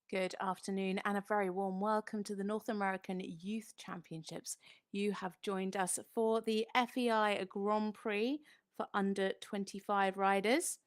Good afternoon and a very warm welcome to the North American Youth Championships. You have joined us for the FEI Grand Prix for under 25 riders.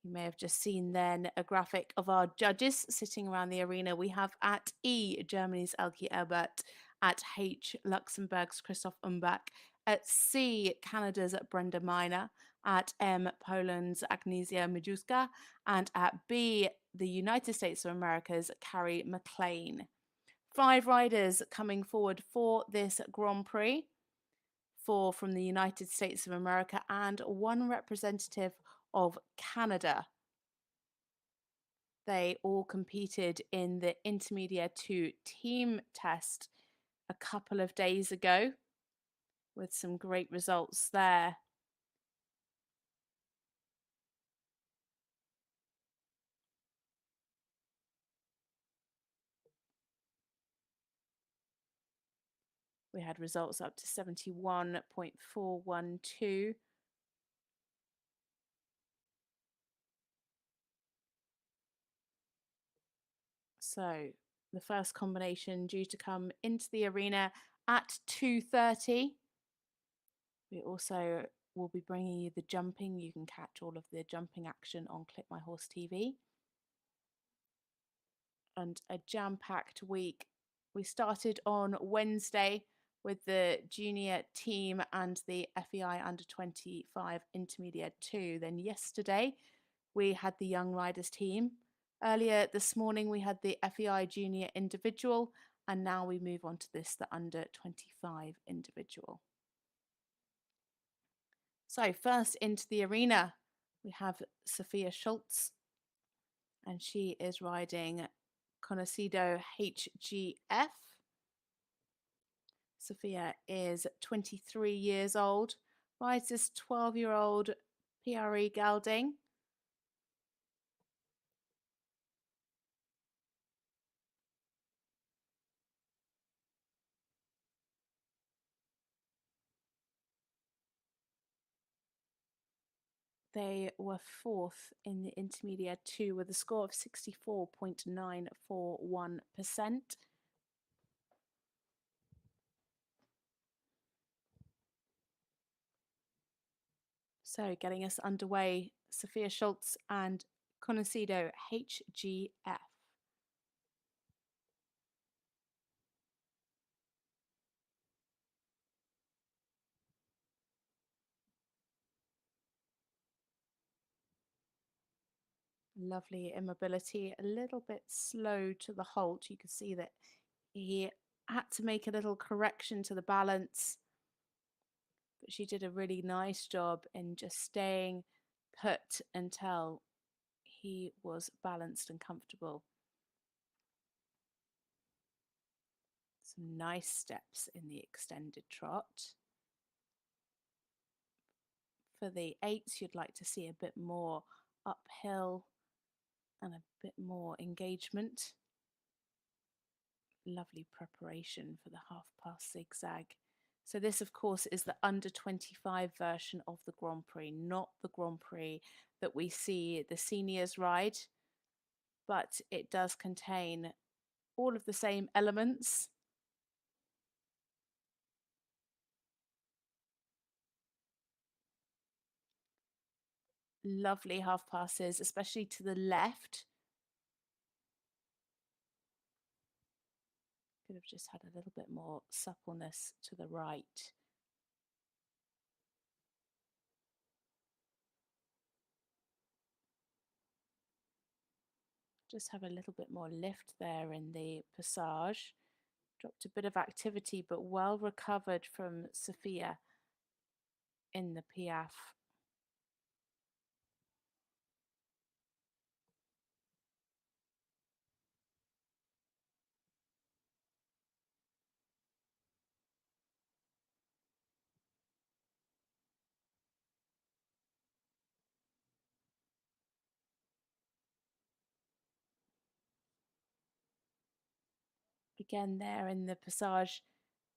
You may have just seen then a graphic of our judges sitting around the arena. We have at E, Germany's Elke Erbert, at H, Luxembourg's Christoph Umbach, at C, Canada's Brenda Miner, at M, Poland's Agnieszka Mijuska, and at B, the United States of America's Carrie McLean. 5 riders coming forward for this Grand Prix, 4 from the United States of America and 1 representative of Canada. They all competed in the Intermediate 2 team test a couple of days ago with some great results there. We had results up to 71.412. So the first combination due to come into the arena at 2:30. We also will be bringing you the jumping. You can catch all of the jumping action on Clip My Horse TV. And a jam-packed week. We started on Wednesday with the junior team and the FEI under 25 Intermediate 2. Then yesterday we had the young riders team. Earlier this morning we had the FEI junior individual, and now we move on to this, the under 25 individual. So first into the arena we have Sophia Schultz, and she is riding Conocido HGF. Sophia is 23 years old, rides this 12-year-old PRE gelding. They were 4th in the Intermediate 2 with a score of 64.941%. So getting us underway, Sophia Schultz and Conocido HGF. Lovely immobility, a little bit slow to the halt. You can see that he had to make a little correction to the balance, but she did a really nice job in just staying put until he was balanced and comfortable. Some nice steps in the extended trot. For the 8s, you'd like to see a bit more uphill and a bit more engagement. Lovely preparation for the half-pass zigzag. So this, of course, is the under 25 version of the Grand Prix, not the Grand Prix that we see the seniors ride, but it does contain all of the same elements. Lovely half passes, especially to the left. Could have just had a little bit more suppleness to the right. Just have a little bit more lift there in the passage. Dropped a bit of activity, but well recovered from Sophia in the piaffe. Again there in the passage,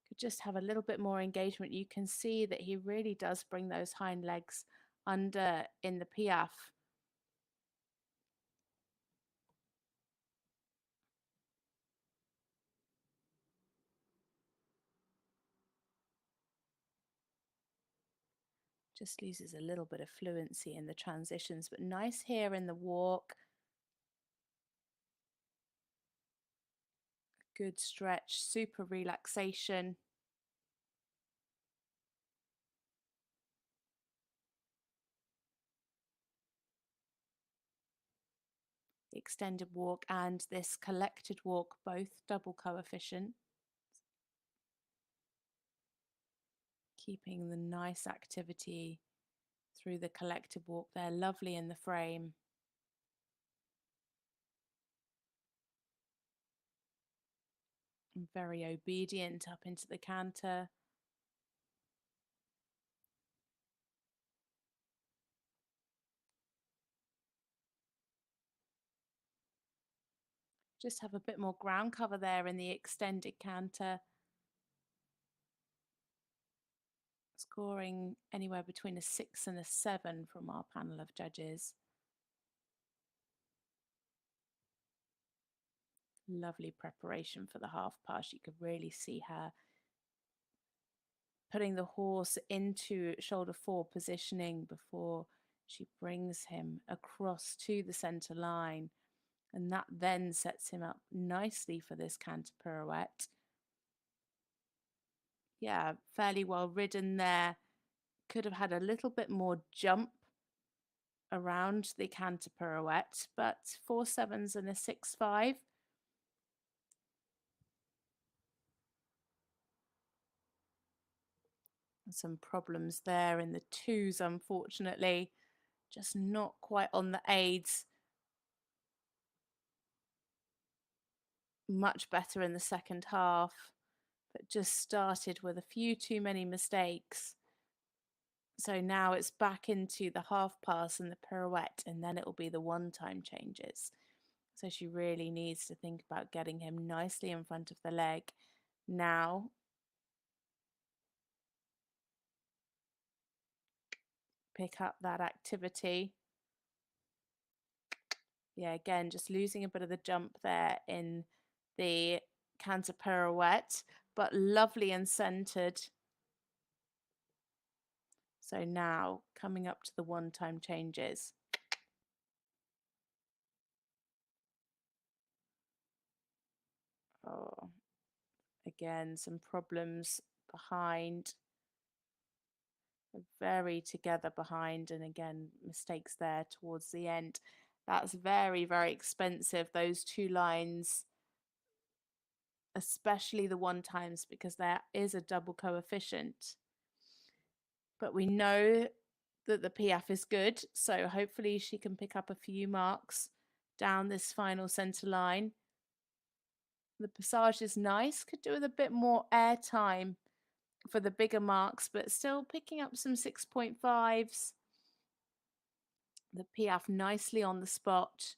could just have a little bit more engagement. You can see that he really does bring those hind legs under in the piaffe. Just loses a little bit of fluency in the transitions, but nice here in the walk. Good stretch, super relaxation. The extended walk and this collected walk, both double coefficient. Keeping the nice activity through the collective walk there, lovely in the frame. And very obedient up into the canter. Just have a bit more ground cover there in the extended canter. Scoring anywhere between a 6 and a 7 from our panel of judges. Lovely preparation for the half pass. You could really see her putting the horse into shoulder 4 positioning before she brings him across to the center line. And that then sets him up nicely for this canter pirouette. Yeah, fairly well ridden there. Could have had a little bit more jump around the canter pirouette, but 4 sevens and a 6-5. Some problems there in the 2s, unfortunately. Just not quite on the aids. Much better in the second half, but just started with a few too many mistakes. So now it's back into the half pass and the pirouette, and then it will be the one-time changes. So she really needs to think about getting him nicely in front of the leg now. Pick up that activity. Yeah, again, just losing a bit of the jump there in the canter pirouette, but lovely and centered. So now coming up to the one-time changes. Oh, again, some problems behind. Very together behind, and again, mistakes there towards the end. That's very, very expensive, those 2 lines, especially the one times, because there is a double coefficient. But we know that the PF is good, so hopefully she can pick up a few marks down this final centre line. The passage is nice, could do with a bit more air time for the bigger marks, but still picking up some 6.5s. The PF nicely on the spot.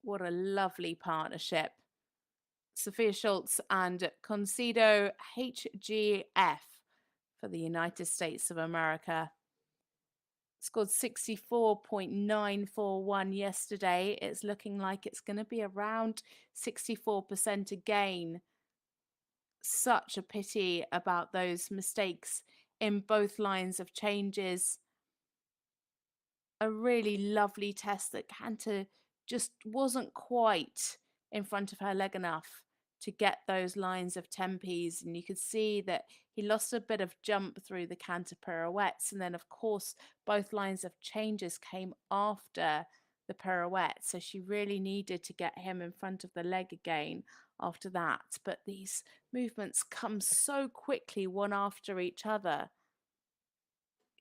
What a lovely partnership. Sophia Schultz and Concedo HGF for the United States of America. Scored 64.941 yesterday. It's looking like it's going to be around 64% again. Such a pity about those mistakes in both lines of changes. A really lovely test that Cantor just wasn't quite in front of her leg enough to get those lines of tempies, and you could see that he lost a bit of jump through the canter pirouettes, and then of course both lines of changes came after the pirouette, so she really needed to get him in front of the leg again after that. But these movements come so quickly one after each other.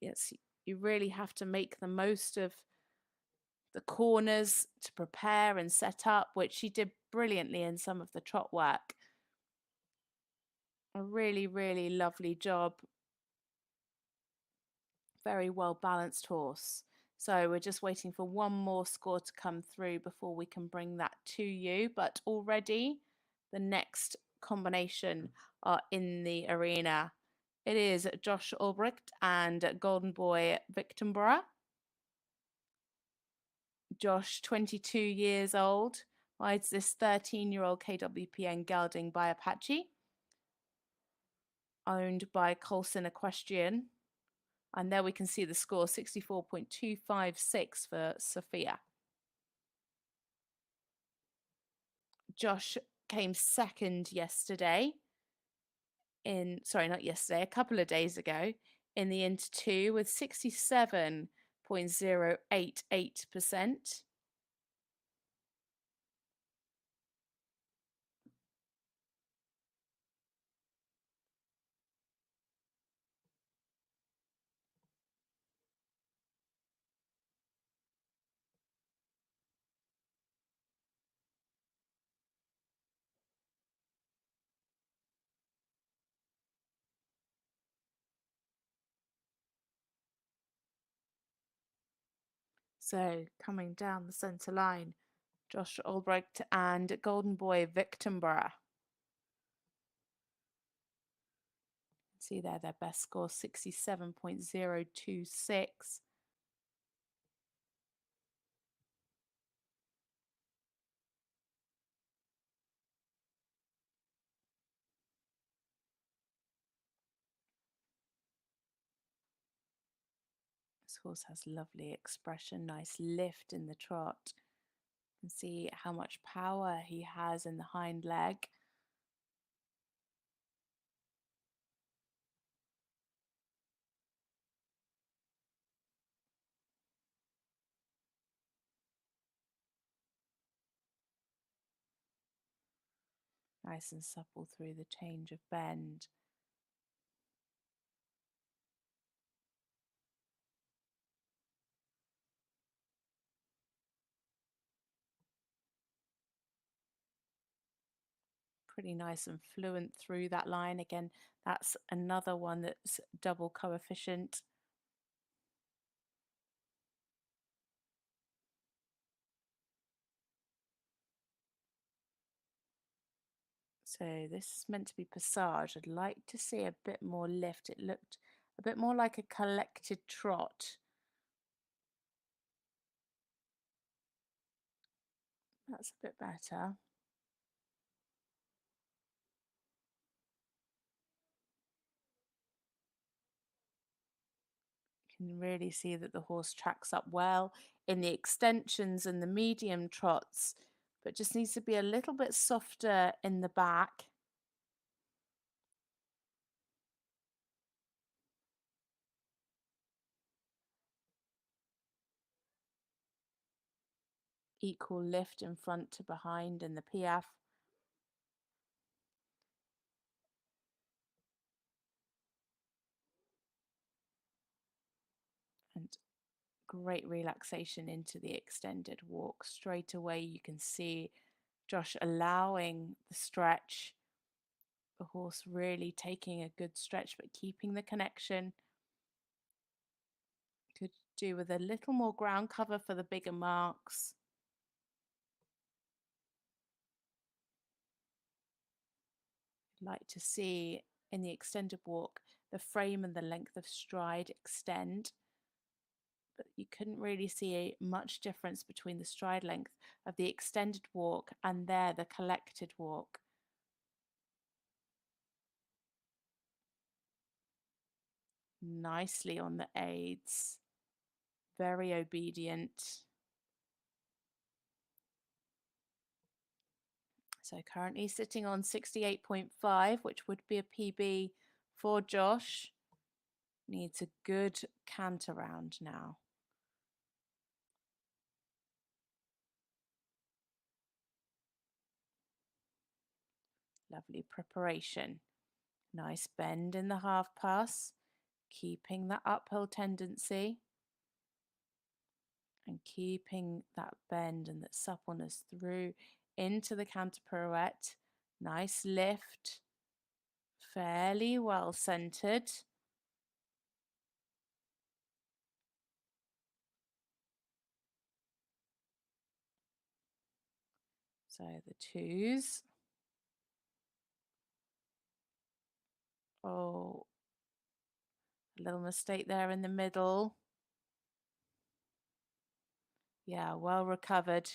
Yes, you really have to make the most of the corners to prepare and set up, which she did brilliantly in some of the trot work. A really, really lovely job. Very well balanced horse. So we're just waiting for one more score to come through before we can bring that to you. But already the next combination are in the arena. It is Josh Albright and Golden Boy Victorborough. Josh, 22 years old, rides this 13-year-old KWPN gelding by Apache. owned by Colson Equestrian. And there we can see the score, 64.256 for Sophia. Josh came second yesterday not yesterday, a couple of days ago, in the Inter 2 with 67.088%. So coming down the centre line, Josh Albright and Golden Boy Victorborough. See there, their best score, 67.026. This horse has lovely expression, nice lift in the trot. You can see how much power he has in the hind leg. Nice and supple through the change of bend. Pretty nice and fluent through that line. Again, that's another one that's double coefficient. So this is meant to be passage. I'd like to see a bit more lift. It looked a bit more like a collected trot. That's a bit better. You can really see that the horse tracks up well in the extensions and the medium trots, but just needs to be a little bit softer in the back. Equal lift in front to behind in the piaffe. And great relaxation into the extended walk. Straight away you can see Josh allowing the stretch. The horse really taking a good stretch but keeping the connection. Could do with a little more ground cover for the bigger marks. Like to see in the extended walk the frame and the length of stride extend, but you couldn't really see much difference between the stride length of the extended walk and there the collected walk. Nicely on the aids, very obedient. So currently sitting on 68.5, which would be a PB for Josh. Needs a good canter round now. Lovely preparation. Nice bend in the half pass, keeping that uphill tendency and keeping that bend and that suppleness through into the canter pirouette. Nice lift, fairly well centered. So the twos. Oh, a little mistake there in the middle. Yeah, well recovered.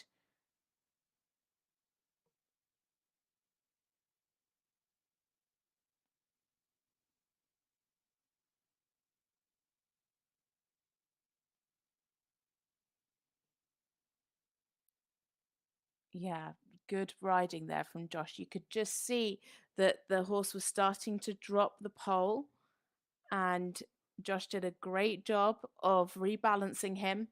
Yeah, good riding there from Josh. You could just see that the horse was starting to drop the pole, and Josh did a great job of rebalancing him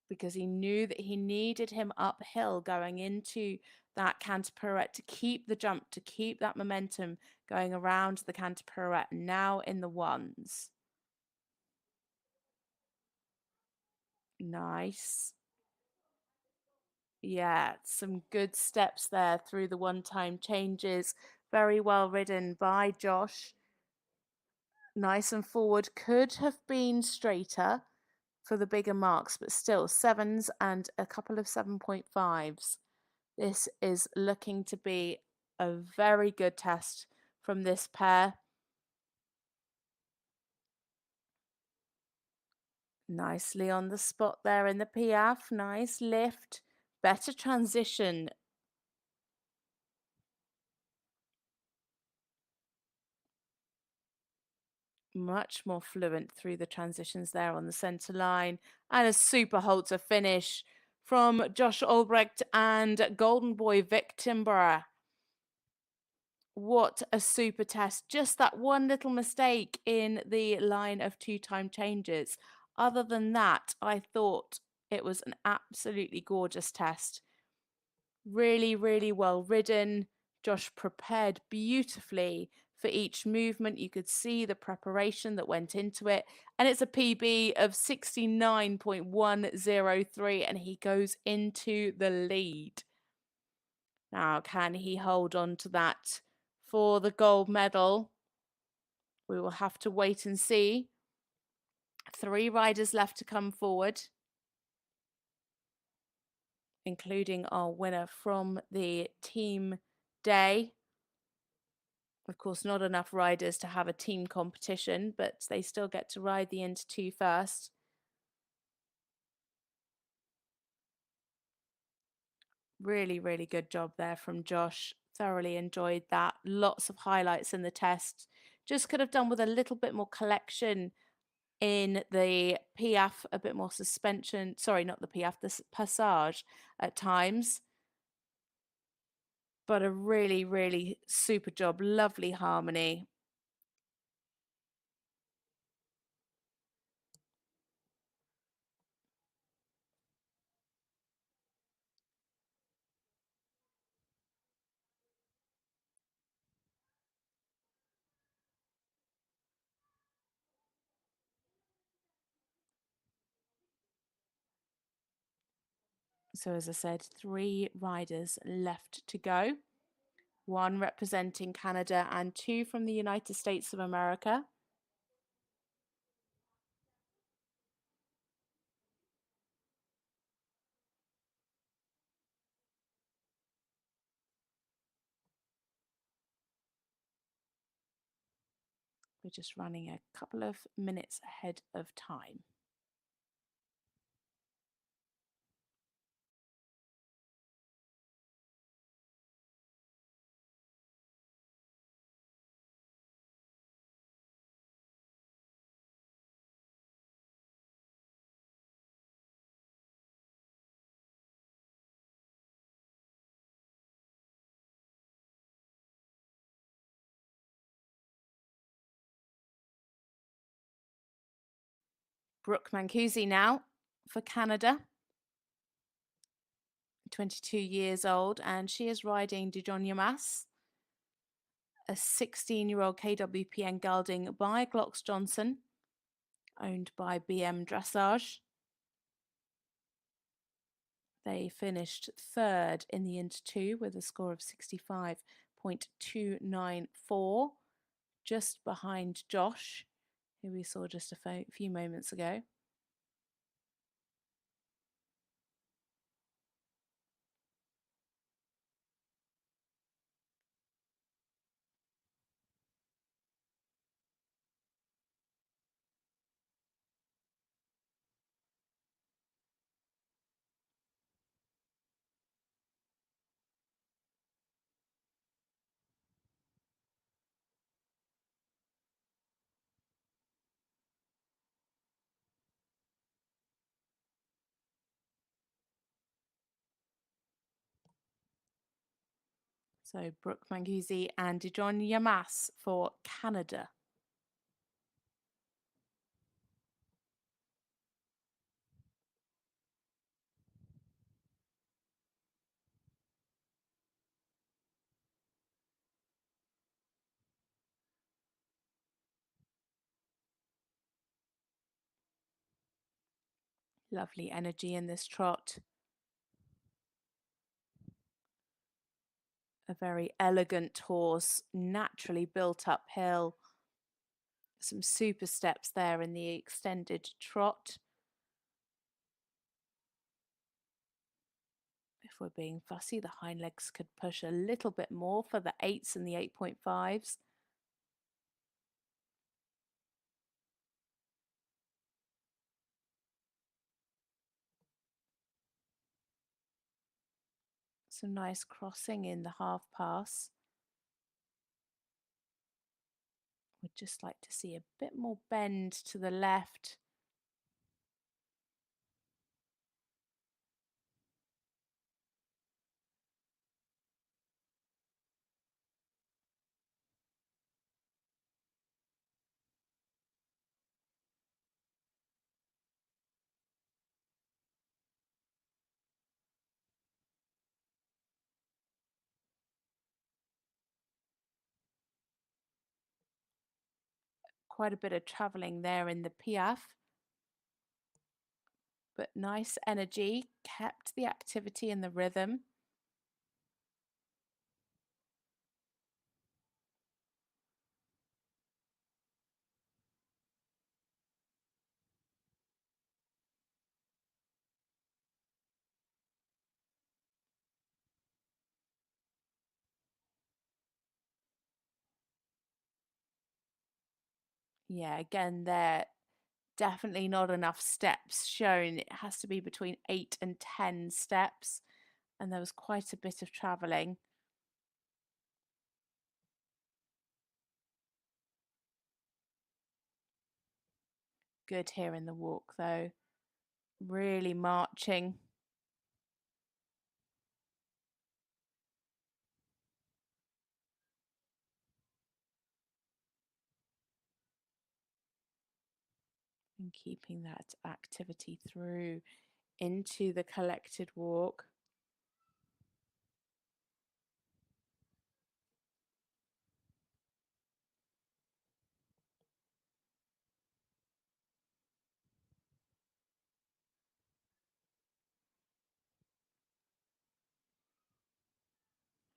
because he knew that he needed him uphill going into that canter pirouette to keep the jump, to keep that momentum going around the canter pirouette. Now in the ones. Nice. Yeah, some good steps there through the one-time changes. Very well ridden by Josh. Nice and forward. Could have been straighter for the bigger marks, but still sevens and a couple of 7.5s. This is looking to be a very good test from this pair. Nicely on the spot there in the Piaffe. Nice lift. Better transition. Much more fluent through the transitions there on the centre line. And a super halter finish from Josh Albright and Golden Boy Vic Timborough. What a super test. Just that one little mistake in the line of two-time changes. Other than that, I thought it was an absolutely gorgeous test. Really, really well ridden. Josh prepared beautifully for each movement. You could see the preparation that went into it. And it's a PB of 69.103, and he goes into the lead. Now, can he hold on to that for the gold medal? We will have to wait and see. 3 riders left to come forward, including our winner from the team day. Of course, not enough riders to have a team competition, but they still get to ride the Inter 2 first. Really, really good job there from Josh. Thoroughly enjoyed that. Lots of highlights in the test. Just could have done with a little bit more collection in the Piaffe, a bit more suspension. Sorry, not the Piaffe, the Passage at times. But a really, really super job. Lovely harmony. So, as I said, 3 riders left to go. 1 representing Canada and 2 from the United States of America. We're just running a couple of minutes ahead of time. Brooke Mancusi now for Canada, 22 years old, and she is riding Dijon Yamas, a 16-year-old KWPN gelding by Glocks Johnson, owned by BM Dressage. They finished 3rd in the Inter 2 with a score of 65.294, just behind Josh, who we saw just a few moments ago. So Brooke Mancusi and Dijon Yamas for Canada. Lovely energy in this trot. A very elegant horse, naturally built uphill. Some super steps there in the extended trot. If we're being fussy, the hind legs could push a little bit more for the 8s and the 8.5s. Some nice crossing in the half pass. Would just like to see a bit more bend to the left. Quite a bit of travelling there in the piaffe. But nice energy, kept the activity and the rhythm. Yeah, again, there definitely not enough steps shown. It has to be between 8 and 10 steps, and there was quite a bit of travelling. Good here in the walk, though. Really marching. And keeping that activity through into the collected walk.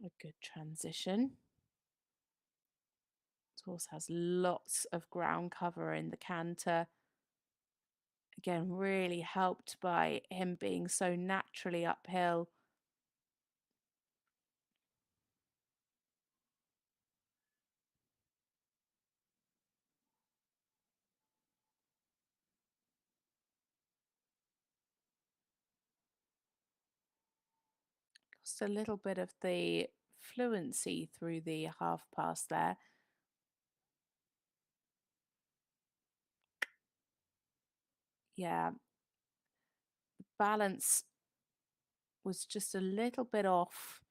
A good transition. This horse has lots of ground cover in the canter. Again, really helped by him being so naturally uphill. Just a little bit of the fluency through the half pass there. Yeah, the balance was just a little bit off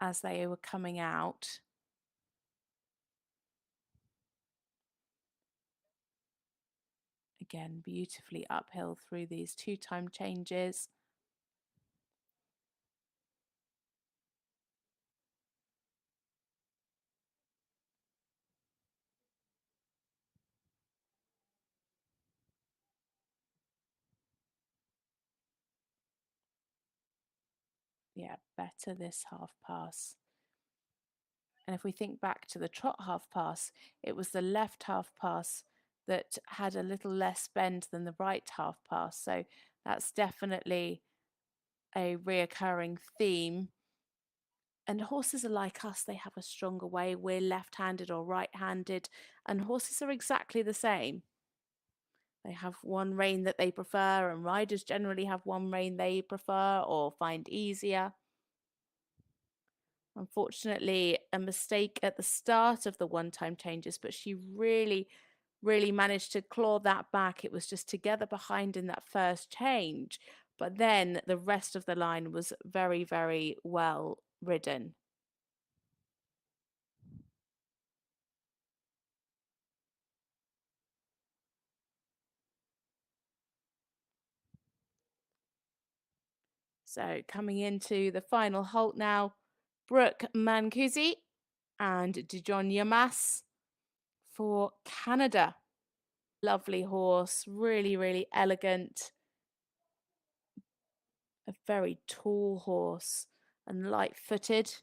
as they were coming out. Again, beautifully uphill through these 2-time changes. Yeah, better this half pass. And if we think back to the trot half pass, it was the left half pass that had a little less bend than the right half pass. So that's definitely a reoccurring theme. And horses are like us, they have a stronger way. We're left-handed or right-handed, and horses are exactly the same. They have one rein that they prefer, and riders generally have one rein they prefer or find easier. Unfortunately, a mistake at the start of the one-time changes, but she really managed to claw that back. It was just together behind in that first change, but then the rest of the line was very well ridden. So coming into the final halt now, Brooke Mancusi and Dijon Yamas for Canada. Lovely horse, really, really elegant. A very tall horse and light-footed.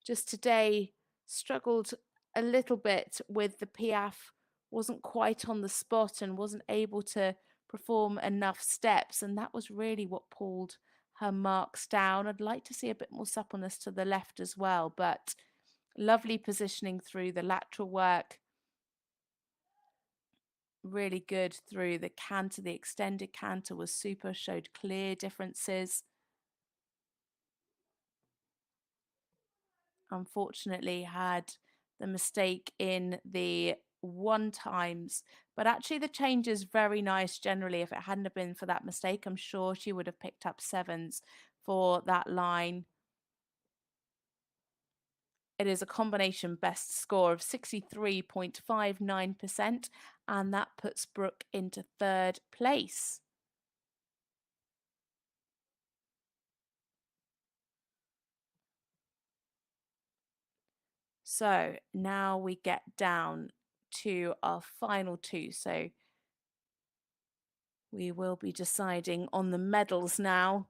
Just today struggled a little bit with the Piaffe, wasn't quite on the spot and wasn't able to perform enough steps, and that was really what pulled her marks down. I'd like to see a bit more suppleness to the left as well, but lovely positioning through the lateral work. Really good through the canter. The extended canter was super, showed clear differences. Unfortunately had the mistake in the 1 times, but actually the change is very nice generally. If it hadn't have been for that mistake, I'm sure she would have picked up 7s for that line. It is a combination best score of 63.59%, and that puts Brooke into 3rd place. So now we get down to our final 2. So we will be deciding on the medals now.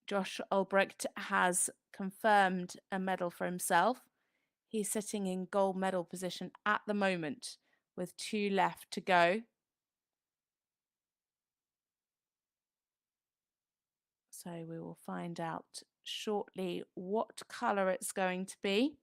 Josh Albright has confirmed a medal for himself. He's sitting in gold medal position at the moment with 2 left to go. So we will find out shortly what colour it's going to be.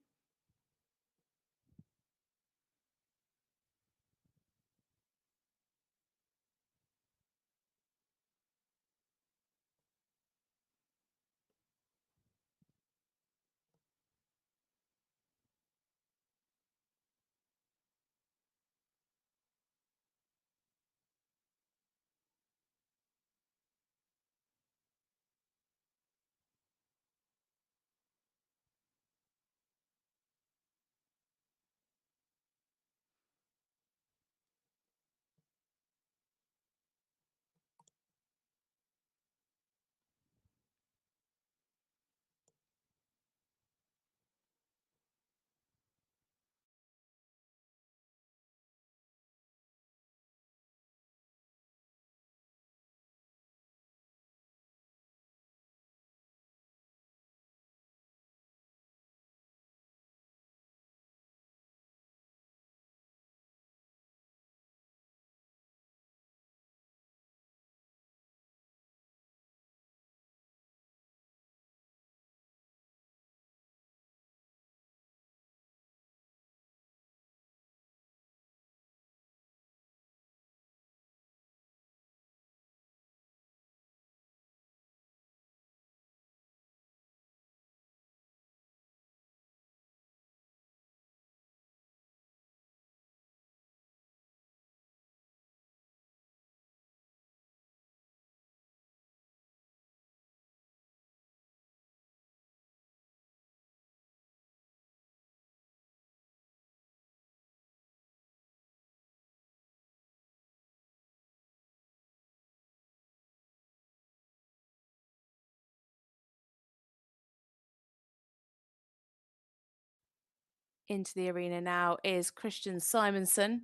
Into the arena now is Christian Simonson,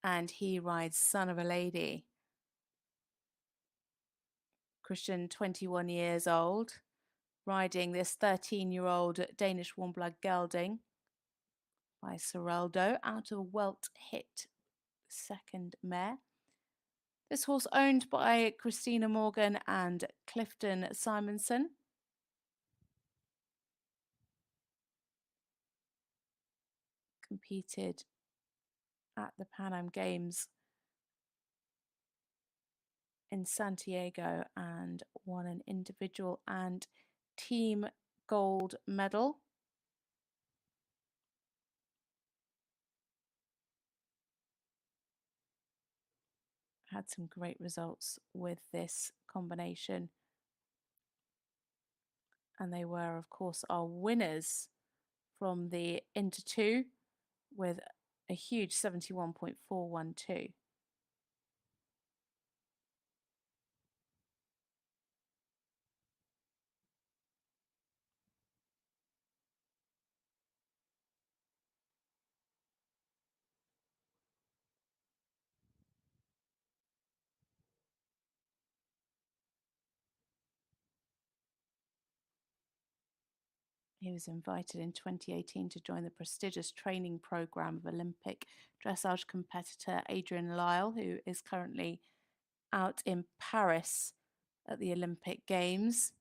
and he rides Son of a Lady. Christian, 21 years old, riding this 13-year-old Danish warm-blood gelding by Seraldo out of a Welt Hit 2nd mare. This horse owned by Christina Morgan and Clifton Simonson. Competed at the Pan Am Games in Santiago and won an individual and team gold medal. Had some great results with this combination. And they were, of course, our winners from the Inter 2 with a huge 71.412. He was invited in 2018 to join the prestigious training program of Olympic dressage competitor Adrian Lyle, who is currently out in Paris at the Olympic Games.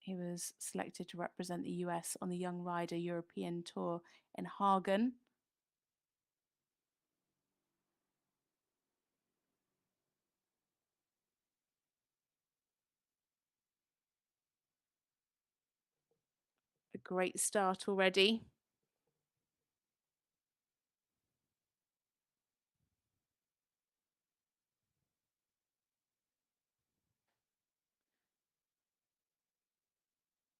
He was selected to represent the US on the Young Rider European Tour in Hagen. A great start already.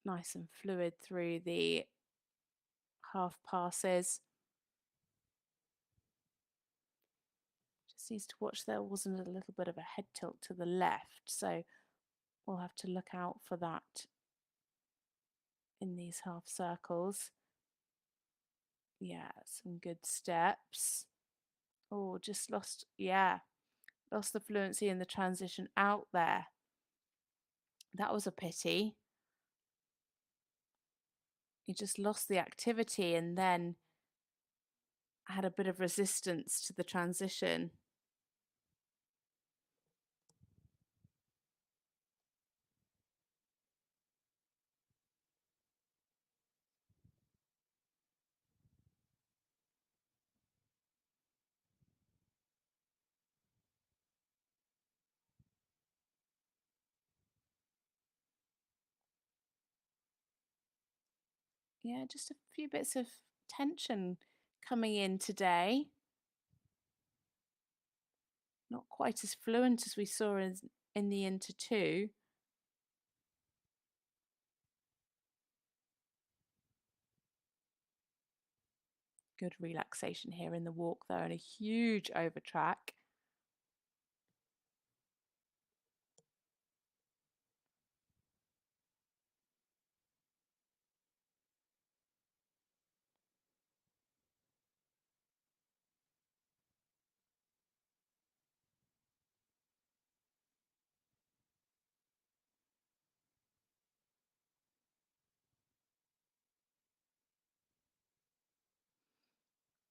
Nice and fluid through the half passes. Just needs to watch there wasn't a little bit of a head tilt to the left, so we'll have to look out for that in these half circles. Yeah, some good steps. Oh, just lost, yeah, lost the fluency in the transition out there. That was a pity. He just lost the activity and then had a bit of resistance to the transition. Yeah, just a few bits of tension coming in today. Not quite as fluent as we saw in the Inter 2. Good relaxation here in the walk though, and a huge over track.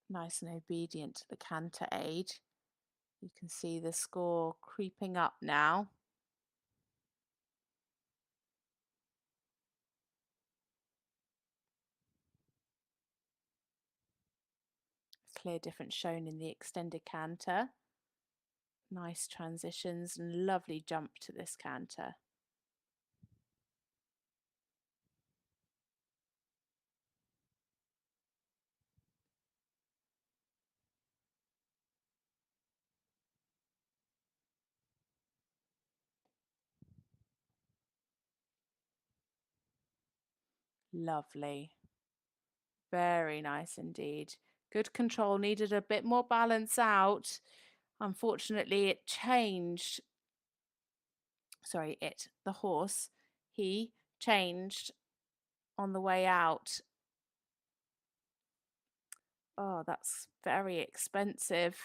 Nice and obedient to the canter aid. You can see the score creeping up now. Clear difference shown in the extended canter. Nice transitions and lovely jump to this canter. Lovely. Very nice indeed. Good control, needed a bit more balance out. Unfortunately, it changed. Sorry, the horse, he changed on the way out. Oh, that's very expensive.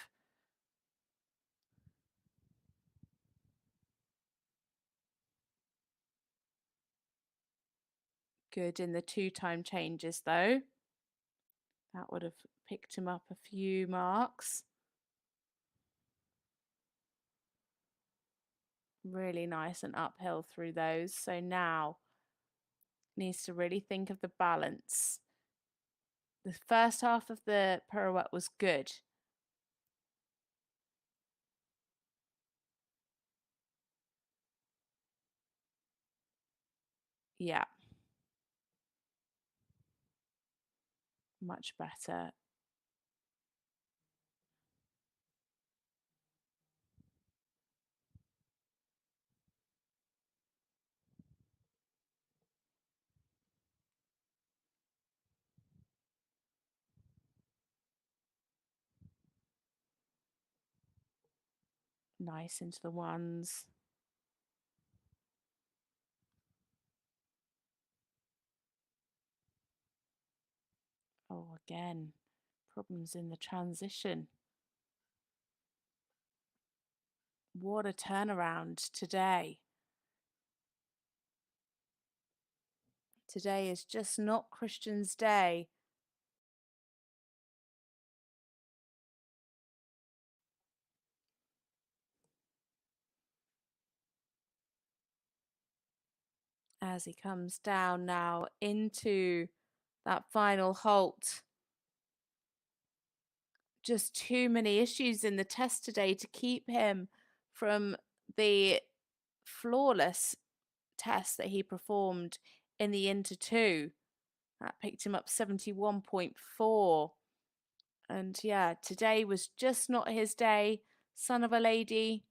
Good in the 2-time changes though. That would have picked him up a few marks. Really nice and uphill through those. So now needs to really think of the balance. The first half of the pirouette was good. Yeah. Much better. Nice into the ones. Oh, again, problems in the transition. What a turnaround today. Today is just not Christian's day. As he comes down now into that final halt. Just too many issues in the test today to keep him from the flawless test that he performed in the Inter 2. That picked him up 71.4. And yeah, today was just not his day. Son of a lady,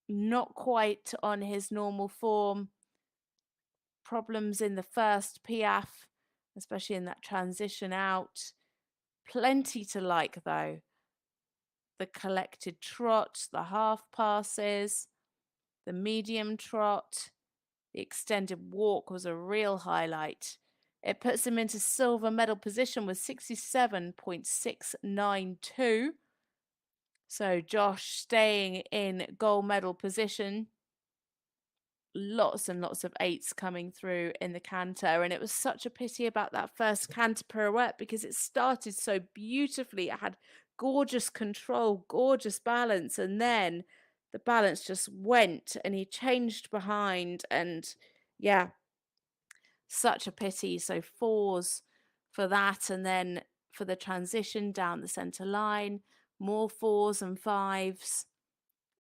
not quite on his normal form. Problems in the first Piaffe, especially in that transition out. Plenty to like though. The collected trot, the half passes, the medium trot, the extended walk was a real highlight. It puts him into silver medal position with 67.692. So Josh staying in gold medal position. Lots and lots of eights coming through in the canter, and it was such a pity about that first canter pirouette because it started so beautifully. It had gorgeous control, gorgeous balance, and then the balance just went and he changed behind, and yeah, such a pity. So fours for that, and then for the transition down the center line, more fours and fives.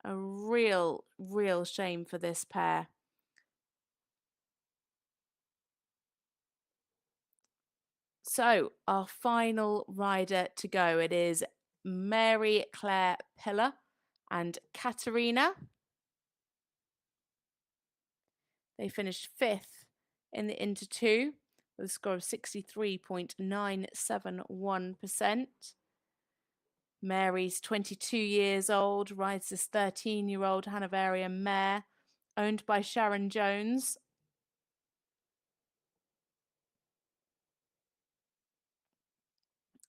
A real shame for this pair. So our final rider to go, it is Mary Claire Pillar and Katerina. They finished fifth in the Inter 2 with a score of 63.971%. Mary's 22 years old, rides this 13-year-old Hanoverian mare owned by Sharon Jones.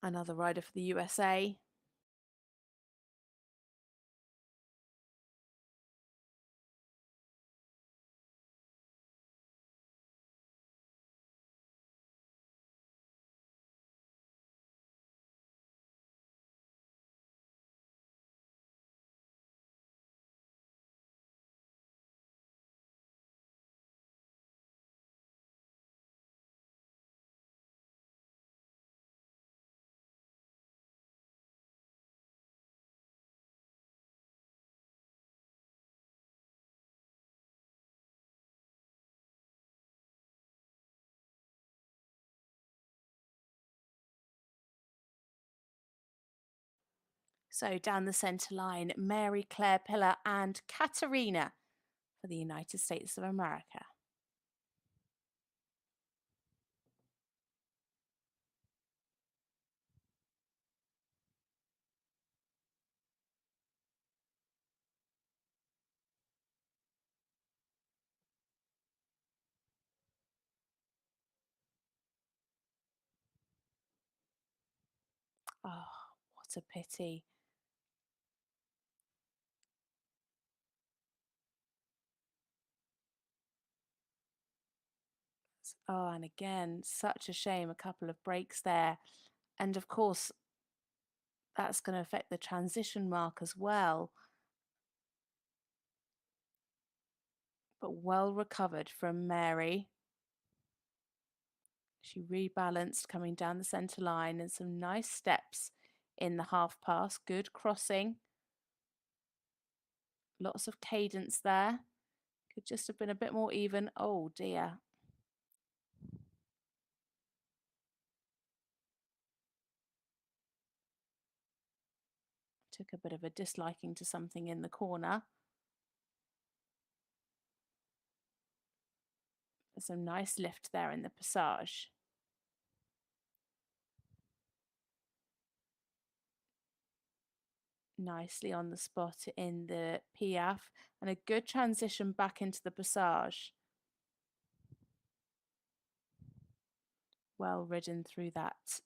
Another rider for the USA. So down the centre line, Mary Claire Pillar and Katerina for the United States of America. Oh, what a pity. Oh, and again, such a shame, a couple of breaks there. And of course, that's going to affect the transition mark as well. But well recovered from Mary. She rebalanced coming down the centre line and some nice steps in the half pass. Good crossing. Lots of cadence there. Could just have been a bit more even. Oh dear. Took a bit of a disliking to something in the corner. There's some nice lift there in the passage. Nicely on the spot in the Piaffe and a good transition back into the passage. Well ridden through that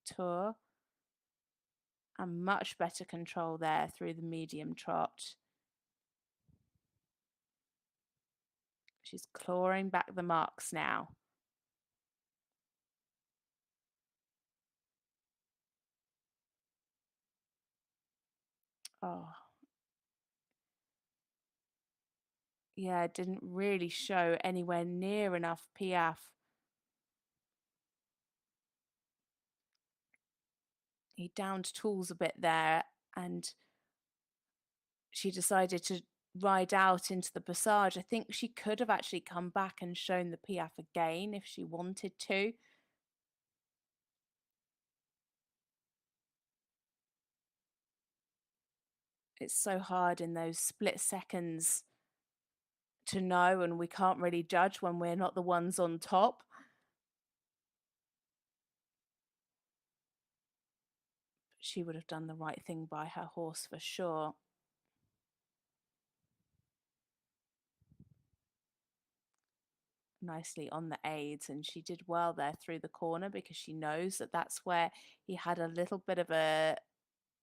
tour and much better control there through the medium trot. She's clawing back the marks now. Oh, yeah, it didn't really show anywhere near enough piaffe. He downed tools a bit there, and she decided to ride out into the passage. I think she could have actually come back and shown the piaffe again if she wanted to. It's so hard in those split seconds to know, and we can't really judge when we're not the ones on top. She would have done the right thing by her horse for sure. Nicely on the aids, and she did well there through the corner because she knows that that's where he had a little bit of a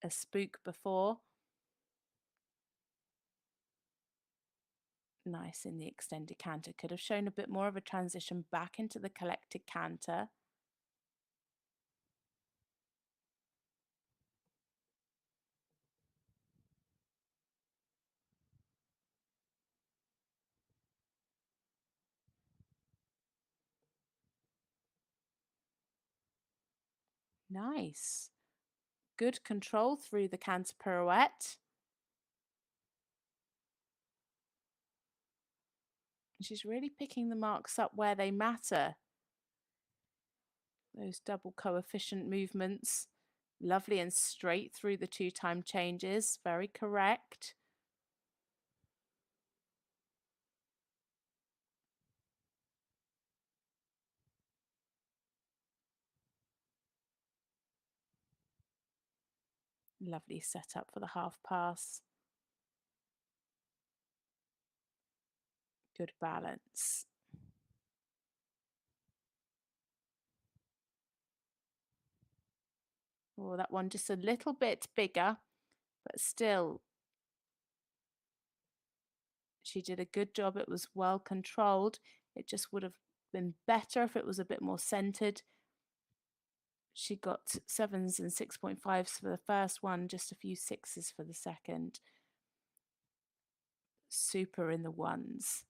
spook before. Nice in the extended canter. Could have shown a bit more of a transition back into the collected canter. Nice. Good control through the canter pirouette. She's really picking the marks up where they matter. Those double coefficient movements. Lovely and straight through the 2-time changes. Very correct. Lovely setup for the half pass. Good balance. Oh, that one just a little bit bigger, but still, she did a good job. It was well controlled. It just would have been better if it was a bit more centered. She got 7s and 6.5s for the first one, just a few 6s for the second. Super in the 1s.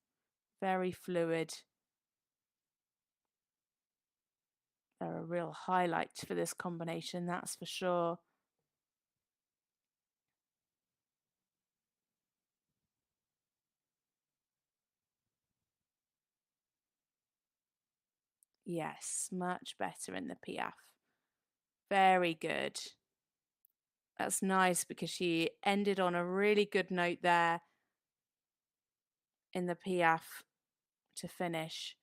Very fluid. They're a real highlight for this combination, that's for sure. Yes, much better in the piaffe. Very good. That's nice because she ended on a really good note there in the piaffe to finish.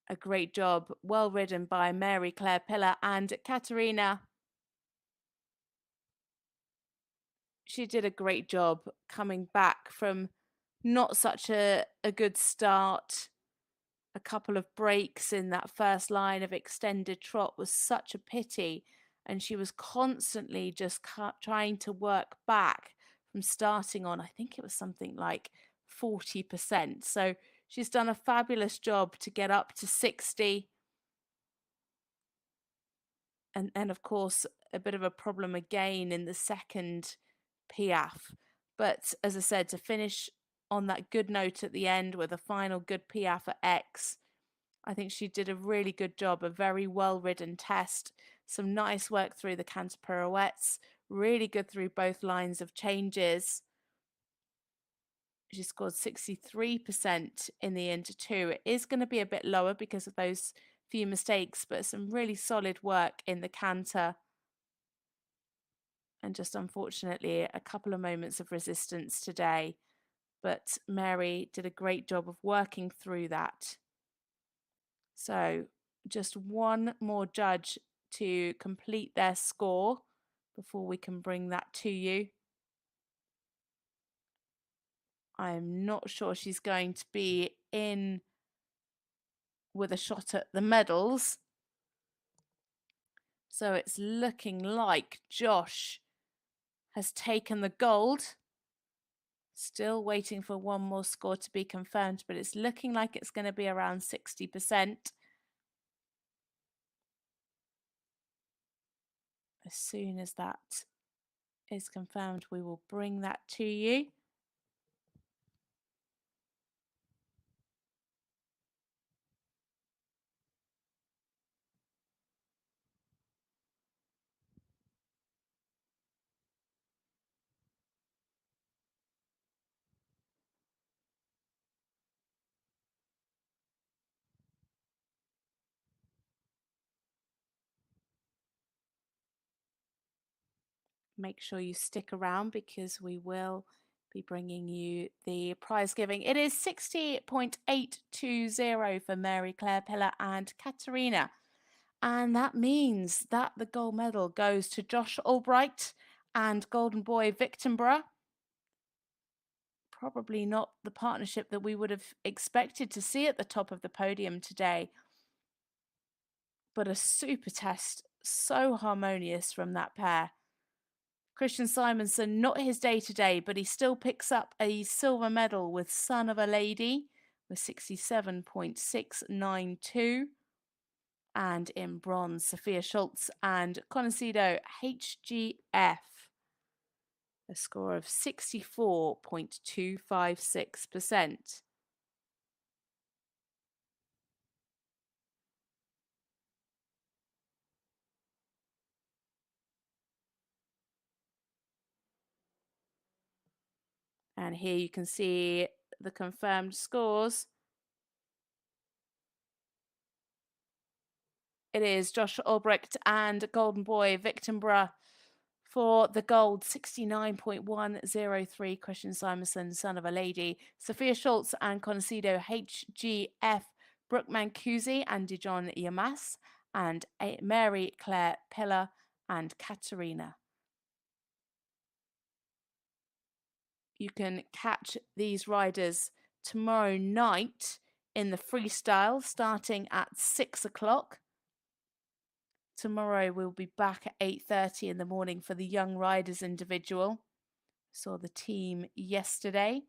A great job, well ridden by Mary Claire Pillar and Katerina. She did a great job coming back from not such a good start. A couple of breaks in that first line of extended trot was such a pity, and she was constantly just trying to work back from starting on, I think it was something like 40%. So she's done a fabulous job to get up to 60. And of course, a bit of a problem again in the second piaffe. But as I said, to finish on that good note at the end with a final good piaffe at X, I think she did a really good job, a very well-ridden test, some nice work through the canter pirouettes, really good through both lines of changes. She scored 63% in the into 2. It is going to be a bit lower because of those few mistakes, but some really solid work in the canter. And just unfortunately, a couple of moments of resistance today. But Mary did a great job of working through that. So just one more judge to complete their score before we can bring that to you. I'm not sure she's going to be in with a shot at the medals. So it's looking like Josh has taken the gold. Still waiting for one more score to be confirmed, but it's looking like it's going to be around 60%. As soon as that is confirmed, we will bring that to you. Make sure you stick around because we will be bringing you the prize giving. It is 60.820 for Mary Claire Pillar and Katerina. And that means that the gold medal goes to Josh Albright and Golden Boy Victorborough. Probably not the partnership that we would have expected to see at the top of the podium today. But a super test, so harmonious from that pair. Christian Simonson, not his day today, but he still picks up a silver medal with Son of a Lady with 67.692. And in bronze, Sophia Schultz and Conocido HGF, a score of 64.256%. And here you can see the confirmed scores. It is Josh Albrecht and Golden Boy Victorborough for the gold, 69.103. Christian Simonson, Son of a Lady. Sophia Schultz and Conocido HGF. Brooke Mancusi and Dijon Yamas. And Mary Claire Pillar and Katerina. You can catch these riders tomorrow night in the freestyle starting at 6 o'clock. Tomorrow we'll be back at 8:30 in the morning for the Young Riders individual. Saw the team yesterday.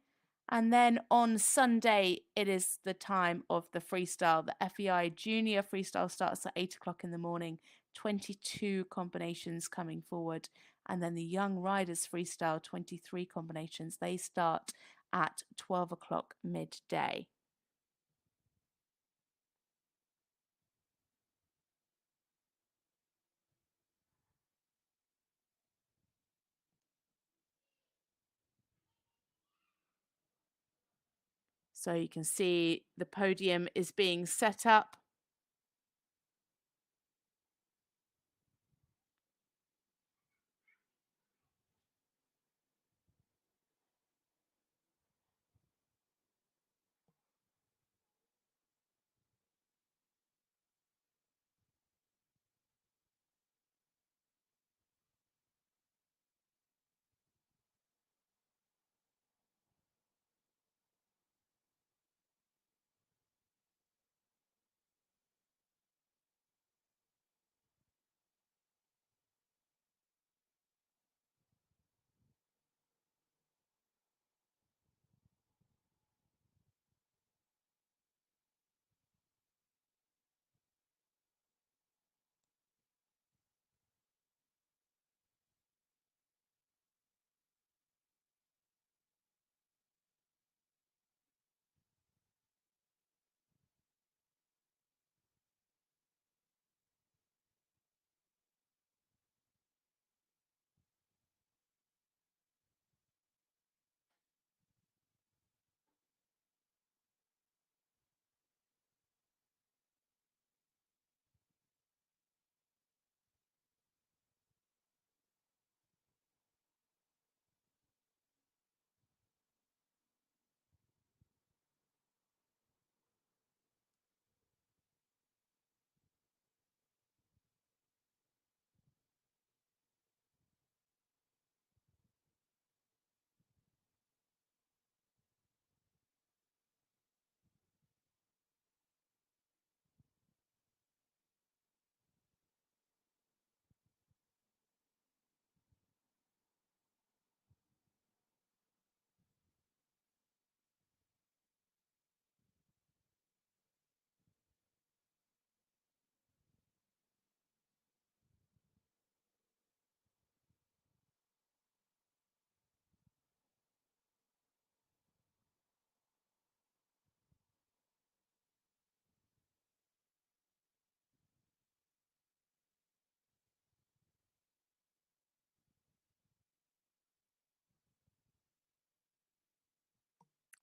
And then on Sunday, it is the time of the freestyle. The FEI Junior freestyle starts at 8 o'clock in the morning. 22 combinations coming forward. And then the Young Riders freestyle, 23 combinations. They start at 12 o'clock midday. So you can see the podium is being set up.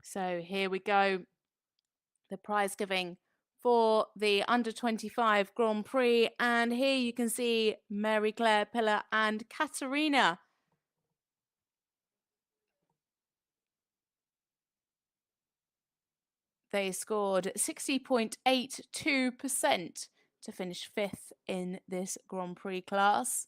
So here we go. The prize giving for the under 25 Grand Prix. And here you can see Mary Claire Pillar and Katerina. They scored 60.82% to finish 5th in this Grand Prix class.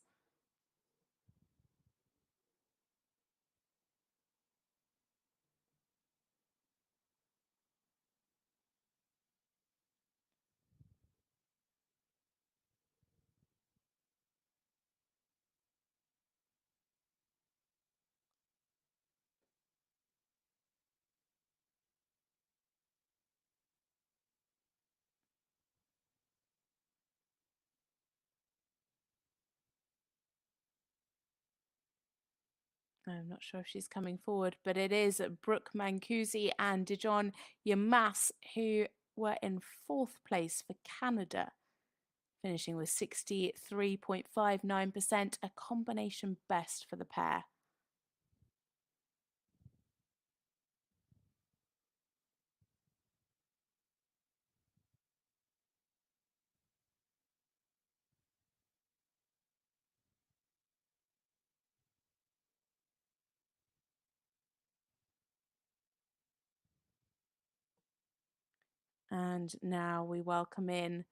I'm not sure if she's coming forward, but it is Brooke Mancusi and Dijon Yamas who were in 4th place for Canada, finishing with 63.59%, a combination best for the pair. And now we welcome in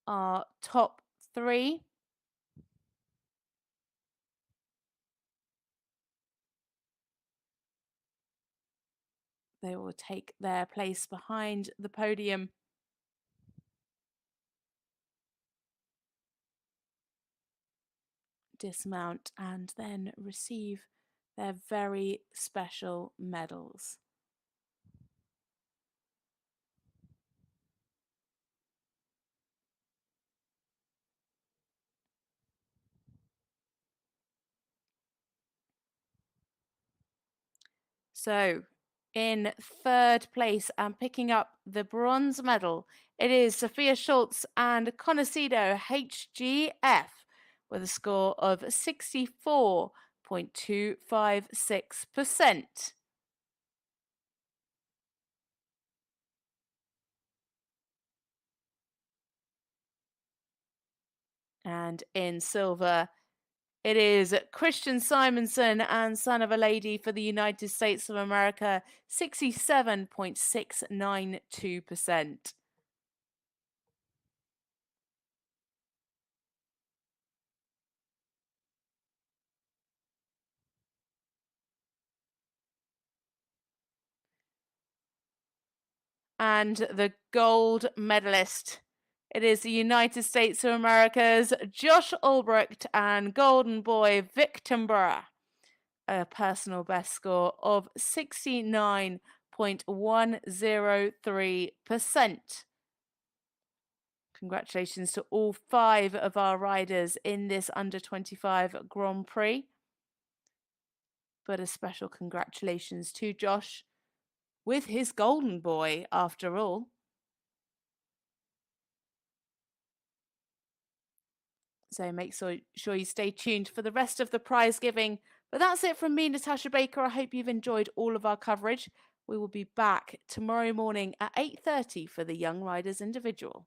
our top 3. They will take their place behind the podium. Dismount and then receive their very special medals. So, in 3rd place and picking up the bronze medal, it is Sophia Schultz and Conocido HGF with a score of 64.256%. And in silver, it is Christian Simonson and Son of a Lady for the United States of America, 67.692%. And the gold medalist, it is the United States of America's Josh Albright and Golden Boy Victoria, a personal best score of 69.103%. Congratulations to all 5 of our riders in this under 25 Grand Prix. But a special congratulations to Josh with his Golden Boy after all. So make sure you stay tuned for the rest of the prize giving. But that's it from me, Natasha Baker. I hope you've enjoyed all of our coverage. We will be back tomorrow morning at 8:30 for the Young Riders Individual.